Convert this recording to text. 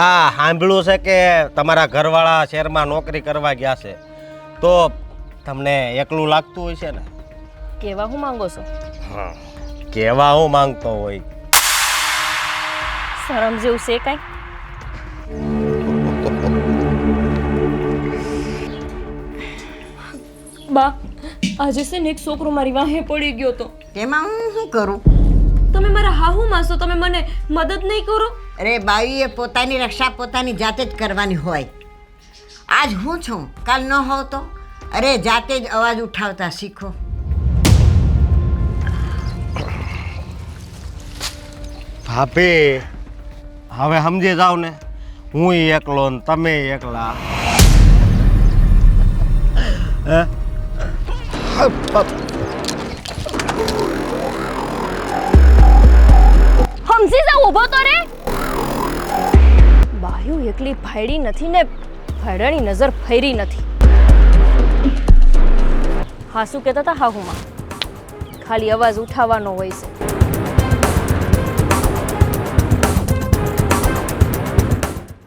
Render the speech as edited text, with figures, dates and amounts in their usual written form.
આ સાંભળ્યું છે કે તમારા ઘરવાળા શહેરમાં નોકરી કરવા ગયા છે, તો તમને એકલું લાગતું હોય છે ને? કેવા હું માંગો છો? હા, કેવા હું માંગતો હોય? શરમ જેવું છે કાંઈ? બા, આજે છે ને એક છોકરો મારી વાહે પડી ગયો તો. તેમાં હું શું કરું? તમે મારા હાહુ માસો, તમે મને મદદ નહીં કરો? અરે બાઈએ પોતાની રક્ષા પોતાની જાતે જ કરવાની હોય. આજ હું છું, કાલ ન હોવ તો? અરે જાતે જ અવાજ ઉઠાવતા શીખો. ભાભી, હવે સમજી જાવ ને, હું એકલો ને તમે એકલા. હે? સમજી જાવ, ઊભો તો રે. બાયું એકલી ભાયડી નથી ને ભાયડાની નજર ફેરી નથી. હા, શું કહેતા હતા હાહુમાં? ખાલી અવાજ ઉઠાવવાનો હોય છે.